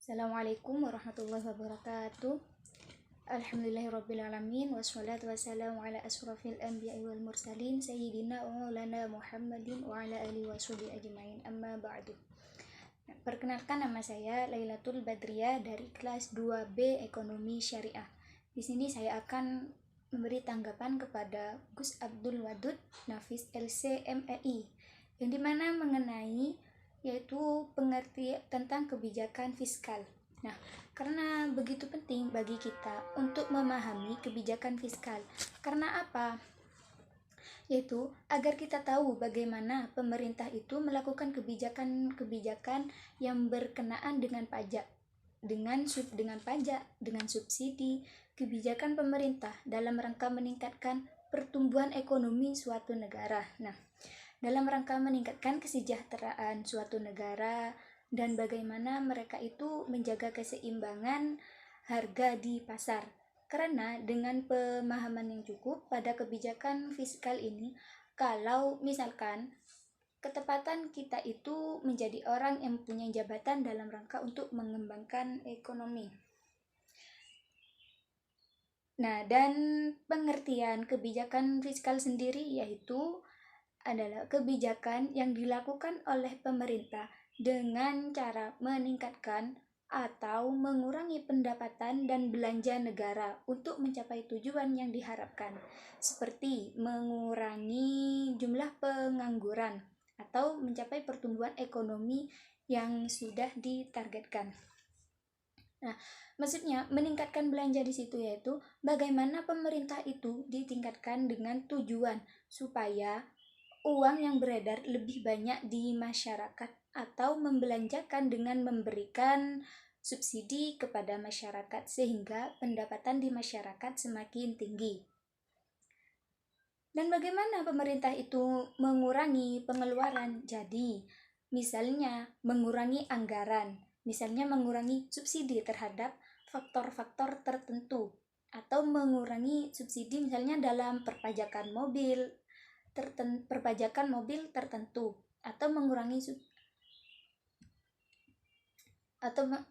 Assalamualaikum warahmatullahi wabarakatuh. Alhamdulillahirrabbilalamin. Wassalatu wassalamu ala asrafil anbiya'i wal mursalin Sayyidina wa maulana Muhammadin wa ala alihi wa sahbihi ajma'in. Amma ba'du. Perkenalkan, nama saya Lailatul Badriyah dari kelas 2B Ekonomi Syariah. Di sini saya akan memberi tanggapan kepada Gus Abdul Wadud Nafis LC MEI, yang dimana mengenai yaitu pengertian tentang kebijakan fiskal. Nah, karena begitu penting bagi kita untuk memahami kebijakan fiskal. Karena apa? Yaitu agar kita tahu bagaimana pemerintah itu melakukan kebijakan-kebijakan yang berkenaan dengan pajak, dengan subsidi, kebijakan pemerintah dalam rangka meningkatkan pertumbuhan ekonomi suatu negara. Nah, dalam rangka meningkatkan kesejahteraan suatu negara dan bagaimana mereka itu menjaga keseimbangan harga di pasar. Karena dengan pemahaman yang cukup pada kebijakan fiskal ini, kalau misalkan ketepatan kita itu menjadi orang yang punya jabatan dalam rangka untuk mengembangkan ekonomi. Nah, dan pengertian kebijakan fiskal sendiri yaitu adalah kebijakan yang dilakukan oleh pemerintah dengan cara meningkatkan atau mengurangi pendapatan dan belanja negara untuk mencapai tujuan yang diharapkan, seperti mengurangi jumlah pengangguran atau mencapai pertumbuhan ekonomi yang sudah ditargetkan. Nah, maksudnya meningkatkan belanja di situ yaitu bagaimana pemerintah itu ditingkatkan dengan tujuan supaya uang yang beredar lebih banyak di masyarakat atau membelanjakan dengan memberikan subsidi kepada masyarakat sehingga pendapatan di masyarakat semakin tinggi. Dan bagaimana pemerintah itu mengurangi pengeluaran? Jadi, misalnya mengurangi anggaran, misalnya mengurangi subsidi terhadap faktor-faktor tertentu, atau mengurangi subsidi misalnya dalam perpajakan mobil tertentu, atau mengurangi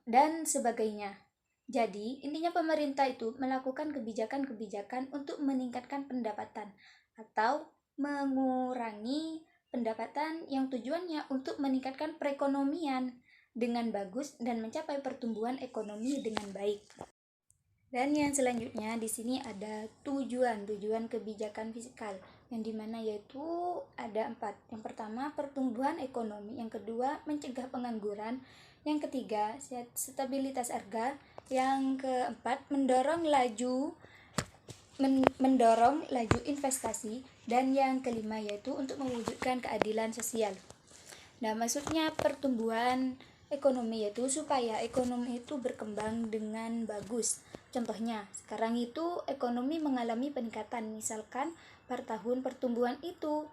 dan sebagainya. Jadi intinya pemerintah itu melakukan kebijakan-kebijakan untuk meningkatkan pendapatan atau mengurangi pendapatan yang tujuannya untuk meningkatkan perekonomian dengan bagus dan mencapai pertumbuhan ekonomi dengan baik. Dan yang selanjutnya di sini ada tujuan kebijakan fiskal, yang dimana yaitu ada 4. Yang pertama, pertumbuhan ekonomi. Yang kedua, mencegah pengangguran. Yang ketiga, stabilitas harga. Yang keempat, mendorong laju investasi. Dan yang kelima yaitu untuk mewujudkan keadilan sosial. Nah, maksudnya pertumbuhan ekonomi yaitu supaya ekonomi itu berkembang dengan bagus. Contohnya, sekarang itu ekonomi mengalami peningkatan, misalkan per tahun pertumbuhan itu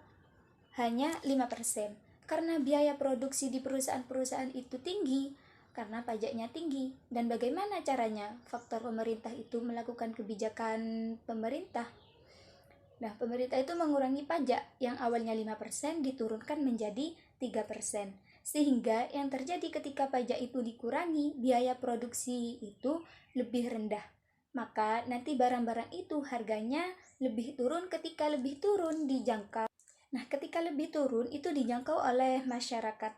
hanya 5%, karena biaya produksi di perusahaan-perusahaan itu tinggi, karena pajaknya tinggi. Dan bagaimana caranya? Faktor pemerintah itu melakukan kebijakan pemerintah. Nah, pemerintah itu mengurangi pajak yang awalnya 5% diturunkan menjadi 3%. Sehingga yang terjadi ketika pajak itu dikurangi, biaya produksi itu lebih rendah. Maka nanti barang-barang itu harganya lebih turun. Ketika lebih turun dijangkau. Nah, ketika lebih turun itu dijangkau oleh masyarakat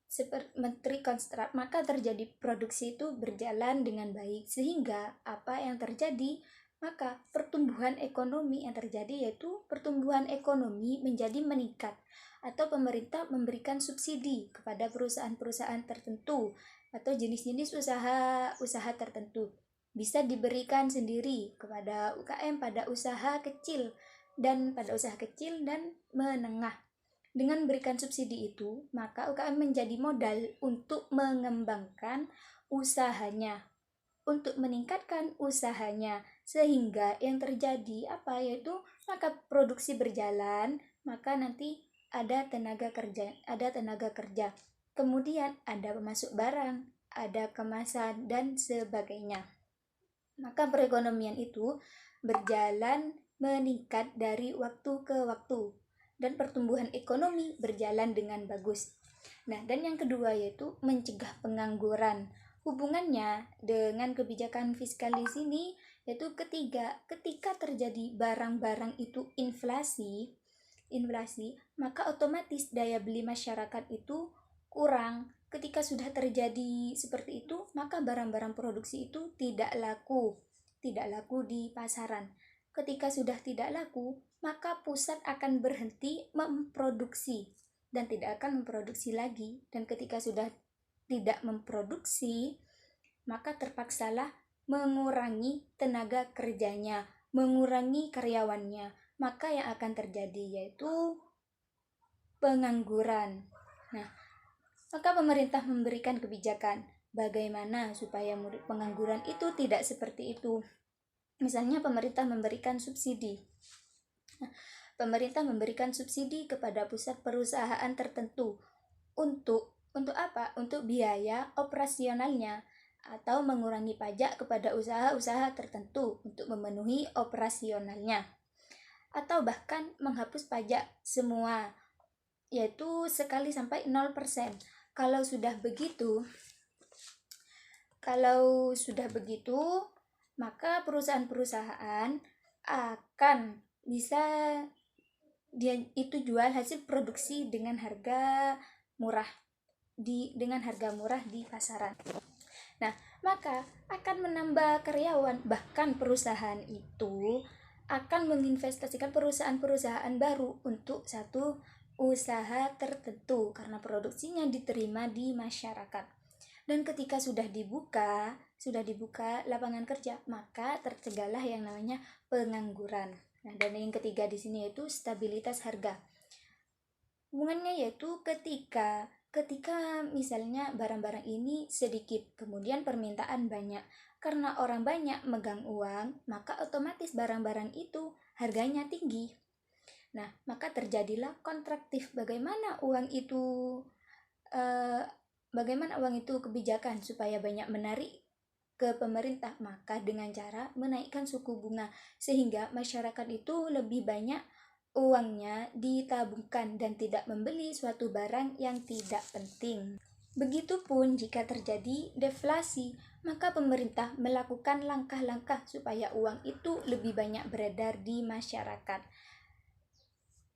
seperti menteri konstruk, maka terjadi produksi itu berjalan dengan baik. Sehingga apa yang terjadi? Maka pertumbuhan ekonomi yang terjadi yaitu pertumbuhan ekonomi menjadi meningkat, atau pemerintah memberikan subsidi kepada perusahaan-perusahaan tertentu atau jenis-jenis usaha tertentu. Bisa diberikan sendiri kepada UKM pada usaha kecil dan menengah. Dengan berikan subsidi itu, maka UKM menjadi modal untuk mengembangkan usahanya, untuk meningkatkan usahanya, sehingga yang terjadi yaitu maka produksi berjalan, maka nanti ada tenaga kerja, kemudian ada pemasok barang, ada kemasan dan sebagainya. Maka perekonomian itu berjalan meningkat dari waktu ke waktu dan pertumbuhan ekonomi berjalan dengan bagus. Nah, dan yang kedua yaitu mencegah pengangguran. Hubungannya dengan kebijakan fiskal di sini yaitu ketika terjadi barang-barang itu inflasi, maka otomatis daya beli masyarakat itu kurang. Ketika sudah terjadi seperti itu, maka barang-barang produksi itu tidak laku di pasaran. Ketika sudah tidak laku, maka pusat akan berhenti memproduksi dan tidak akan memproduksi lagi. Dan ketika sudah tidak memproduksi, maka terpaksalah mengurangi tenaga kerjanya, mengurangi karyawannya. Maka yang akan terjadi yaitu pengangguran. Nah, maka pemerintah memberikan kebijakan bagaimana supaya pengangguran itu tidak seperti itu. Misalnya pemerintah memberikan subsidi. Nah, pemerintah memberikan subsidi kepada pusat perusahaan tertentu untuk apa? Untuk biaya operasionalnya, atau mengurangi pajak kepada usaha-usaha tertentu untuk memenuhi operasionalnya, atau bahkan menghapus pajak semua, yaitu sekali sampai 0%. Kalau sudah begitu, maka perusahaan-perusahaan akan bisa dia itu jual hasil produksi dengan harga murah di pasaran. Nah, maka akan menambah karyawan, bahkan perusahaan itu akan menginvestasikan perusahaan-perusahaan baru untuk satu usaha tertentu karena produksinya diterima di masyarakat. Dan ketika sudah dibuka lapangan kerja, maka tercegahlah yang namanya pengangguran. Nah, dan yang ketiga di sini yaitu stabilitas harga. Hubungannya yaitu ketika misalnya barang-barang ini sedikit, kemudian permintaan banyak. Karena orang banyak megang uang, maka otomatis barang-barang itu harganya tinggi. Nah, maka terjadilah kontraktif. Bagaimana uang itu kebijakan supaya banyak menarik ke pemerintah? Maka dengan cara menaikkan suku bunga, sehingga masyarakat itu lebih banyak uangnya ditabungkan dan tidak membeli suatu barang yang tidak penting. Begitupun jika terjadi deflasi, maka pemerintah melakukan langkah-langkah supaya uang itu lebih banyak beredar di masyarakat.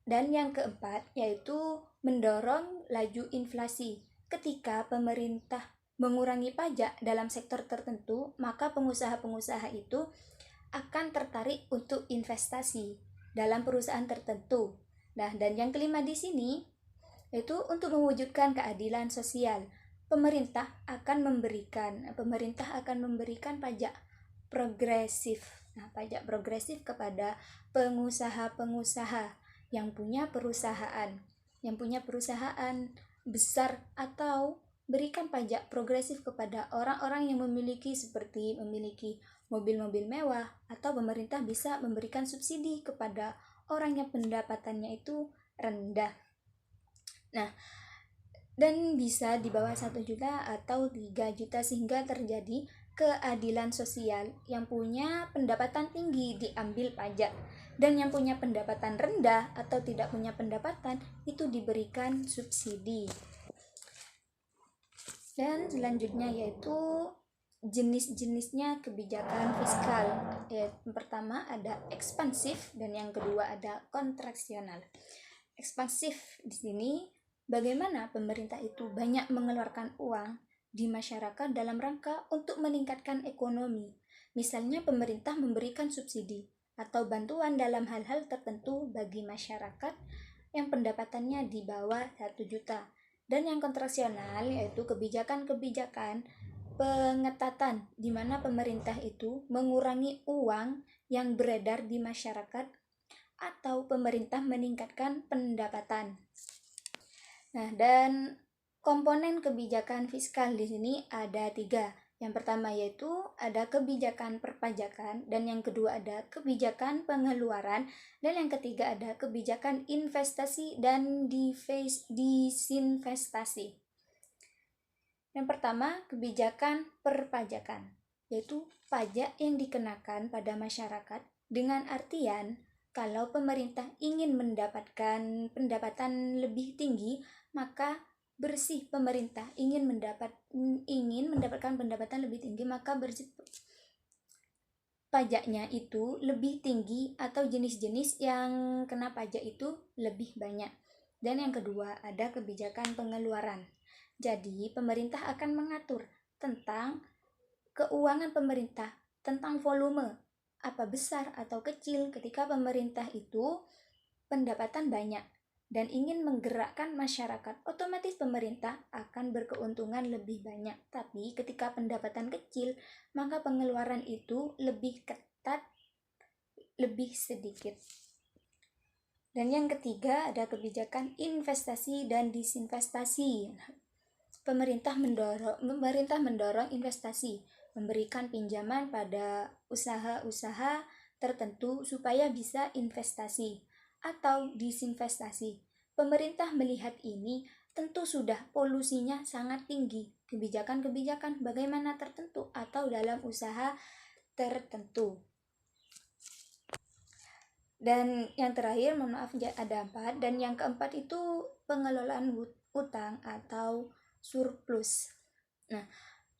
Dan yang keempat yaitu mendorong laju inflasi. Ketika pemerintah mengurangi pajak dalam sektor tertentu, maka pengusaha-pengusaha itu akan tertarik untuk investasi dalam perusahaan tertentu. Nah, dan yang kelima di sini yaitu untuk mewujudkan keadilan sosial. Pemerintah akan memberikan pajak progresif. Nah, pajak progresif kepada pengusaha-pengusaha yang punya perusahaan besar, atau berikan pajak progresif kepada orang-orang yang memiliki mobil-mobil mewah, atau pemerintah bisa memberikan subsidi kepada orang yang pendapatannya itu rendah. Nah, dan bisa di bawah 1 juta atau 3 juta sehingga terjadi keadilan sosial. Yang punya pendapatan tinggi diambil pajak, dan yang punya pendapatan rendah atau tidak punya pendapatan itu diberikan subsidi. Dan selanjutnya yaitu jenis-jenisnya kebijakan fiskal. Yang pertama ada ekspansif dan yang kedua ada kontraksional. Ekspansif di sini bagaimana pemerintah itu banyak mengeluarkan uang di masyarakat dalam rangka untuk meningkatkan ekonomi. Misalnya pemerintah memberikan subsidi atau bantuan dalam hal-hal tertentu bagi masyarakat yang pendapatannya di bawah 1 juta. Dan yang kontraksional yaitu kebijakan-kebijakan pengetatan di mana pemerintah itu mengurangi uang yang beredar di masyarakat atau pemerintah meningkatkan pendapatan. Nah, dan komponen kebijakan fiskal di sini ada 3. Yang pertama yaitu ada kebijakan perpajakan, dan yang kedua ada kebijakan pengeluaran, dan yang ketiga ada kebijakan investasi dan disinvestasi. Yang pertama, kebijakan perpajakan, yaitu pajak yang dikenakan pada masyarakat dengan artian kalau pemerintah ingin mendapatkan pendapatan lebih tinggi, maka bersih pemerintah ingin mendapatkan pendapatan lebih tinggi, maka bersih pajaknya itu lebih tinggi atau jenis-jenis yang kena pajak itu lebih banyak. Dan yang kedua, ada kebijakan pengeluaran. Jadi, pemerintah akan mengatur tentang keuangan pemerintah, tentang volume, apa besar atau kecil ketika pemerintah itu pendapatan banyak dan ingin menggerakkan masyarakat, otomatis pemerintah akan berkeuntungan lebih banyak. Tapi ketika pendapatan kecil, maka pengeluaran itu lebih ketat, lebih sedikit. Dan yang ketiga, ada kebijakan investasi dan disinvestasi. Pemerintah mendorong investasi, memberikan pinjaman pada usaha-usaha tertentu supaya bisa investasi atau disinvestasi. Pemerintah melihat ini tentu sudah polusinya sangat tinggi. Kebijakan-kebijakan bagaimana tertentu atau dalam usaha tertentu. Dan yang terakhir, mohon maaf, ada 4. Dan yang keempat itu pengelolaan utang atau surplus. Nah,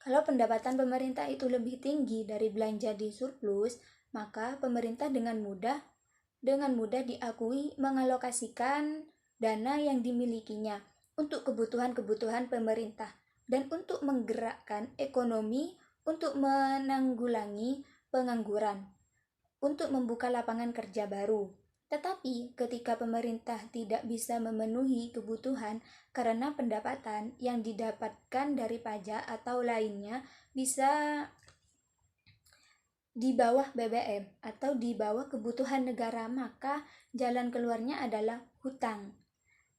kalau pendapatan pemerintah itu lebih tinggi dari belanja di surplus, maka pemerintah dengan mudah diakui mengalokasikan dana yang dimilikinya untuk kebutuhan-kebutuhan pemerintah dan untuk menggerakkan ekonomi, untuk menanggulangi pengangguran, untuk membuka lapangan kerja baru. Tetapi ketika pemerintah tidak bisa memenuhi kebutuhan karena pendapatan yang didapatkan dari pajak atau lainnya bisa di bawah BBM atau di bawah kebutuhan negara, maka jalan keluarnya adalah hutang.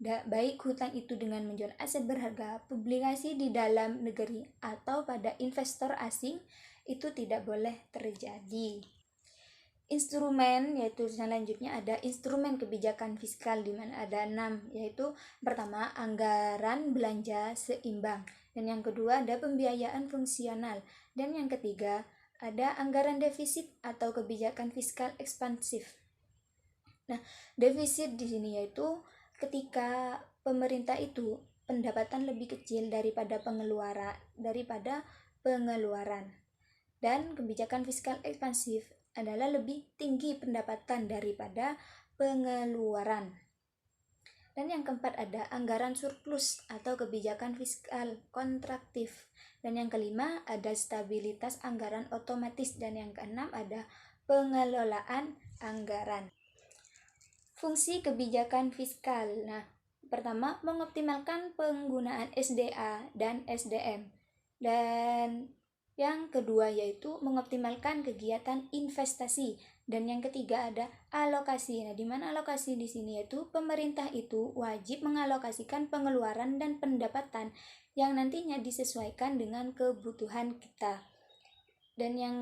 Baik hutang itu dengan menjual aset berharga, publikasi di dalam negeri atau pada investor asing, itu tidak boleh terjadi. Instrumen, yaitu selanjutnya ada instrumen kebijakan fiskal, di mana ada 6, yaitu pertama anggaran belanja seimbang, dan yang kedua ada pembiayaan fungsional, dan yang ketiga ada anggaran defisit atau kebijakan fiskal ekspansif. Nah, defisit di sini yaitu ketika pemerintah itu pendapatan lebih kecil daripada pengeluaran. Dan kebijakan fiskal ekspansif adalah lebih tinggi pendapatan daripada pengeluaran. Dan yang keempat ada anggaran surplus atau kebijakan fiskal kontraktif. Dan yang kelima ada stabilitas anggaran otomatis. Dan yang keenam ada pengelolaan anggaran. Fungsi kebijakan fiskal. Nah, pertama, mengoptimalkan penggunaan SDA dan SDM. Dan yang kedua yaitu mengoptimalkan kegiatan investasi. Dan yang ketiga ada alokasi. Nah, di mana alokasi di sini yaitu pemerintah itu wajib mengalokasikan pengeluaran dan pendapatan yang nantinya disesuaikan dengan kebutuhan kita. Dan yang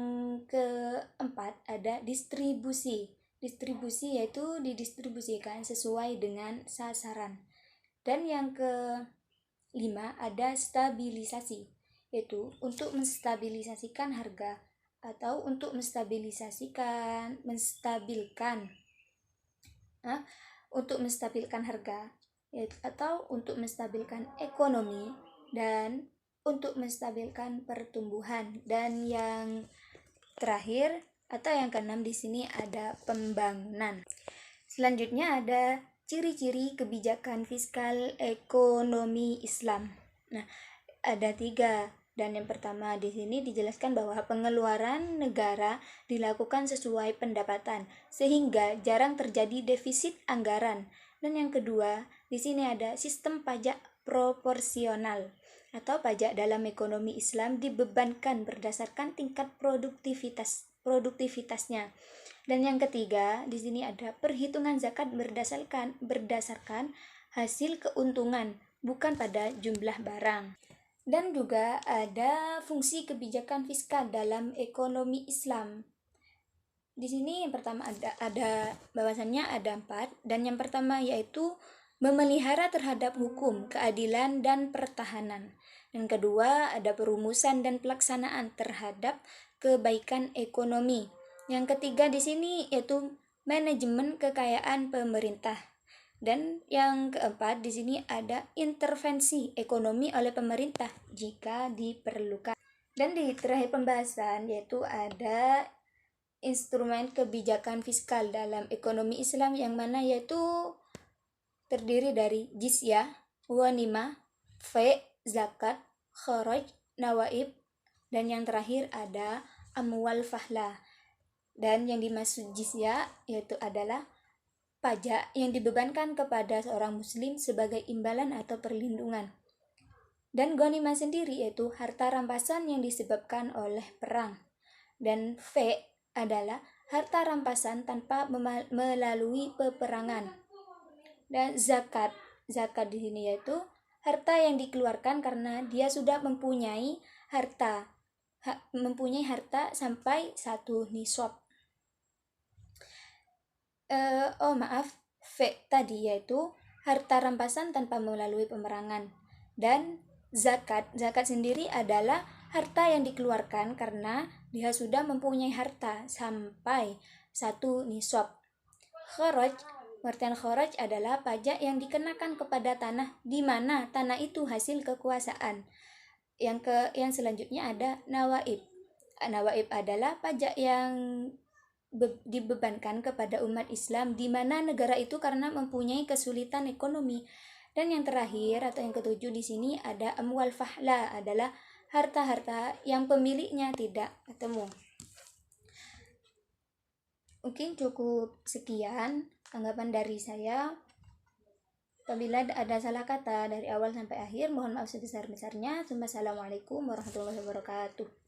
keempat ada distribusi. Distribusi yaitu didistribusikan sesuai dengan sasaran. Dan yang kelima ada stabilisasi, yaitu untuk menstabilisasikan harga atau untuk menstabilkan harga, atau untuk menstabilkan ekonomi dan untuk menstabilkan pertumbuhan. Dan yang terakhir atau yang keenam di sini ada pembangunan. Selanjutnya ada ciri-ciri kebijakan fiskal ekonomi Islam. Nah, ada 3. Dan yang pertama di sini dijelaskan bahwa pengeluaran negara dilakukan sesuai pendapatan sehingga jarang terjadi defisit anggaran. Dan yang kedua, di sini ada sistem pajak proporsional atau pajak dalam ekonomi Islam dibebankan berdasarkan tingkat produktivitasnya. Dan yang ketiga, di sini ada perhitungan zakat berdasarkan hasil keuntungan, bukan pada jumlah barang. Dan juga ada fungsi kebijakan fiskal dalam ekonomi Islam. Di sini yang pertama ada bahwasannya ada 4, dan yang pertama yaitu memelihara terhadap hukum, keadilan, dan pertahanan. Dan kedua ada perumusan dan pelaksanaan terhadap kebaikan ekonomi. Yang ketiga di sini yaitu manajemen kekayaan pemerintah. Dan yang keempat, di sini ada intervensi ekonomi oleh pemerintah jika diperlukan. Dan di terakhir pembahasan yaitu ada instrumen kebijakan fiskal dalam ekonomi Islam, yang mana yaitu terdiri dari jizyah, ghanimah, zakat, kharaj, nawaib, dan yang terakhir ada amwal fahla. Dan yang dimaksud jizyah yaitu adalah pajak yang dibebankan kepada seorang muslim sebagai imbalan atau perlindungan. Dan ghanimah sendiri yaitu harta rampasan yang disebabkan oleh perang. Dan adalah harta rampasan tanpa melalui peperangan. Dan zakat di sini yaitu harta yang dikeluarkan karena dia sudah mempunyai harta sampai 1 nisab. Tadi yaitu harta rampasan tanpa melalui peperangan. Dan zakat sendiri adalah harta yang dikeluarkan karena dia sudah mempunyai harta sampai 1 nisab. Pengertian kharaj adalah pajak yang dikenakan kepada tanah di mana tanah itu hasil kekuasaan. Yang selanjutnya ada nawaib. Nawaib adalah pajak yang dibebankan kepada umat Islam di mana negara itu karena mempunyai kesulitan ekonomi. Dan yang terakhir atau yang ketujuh di sini ada amwal fahla, adalah harta-harta yang pemiliknya tidak ketemu. Mungkin cukup sekian tanggapan dari saya. Apabila ada salah kata dari awal sampai akhir, mohon maaf sebesar-besarnya. Assalamualaikum warahmatullahi wabarakatuh.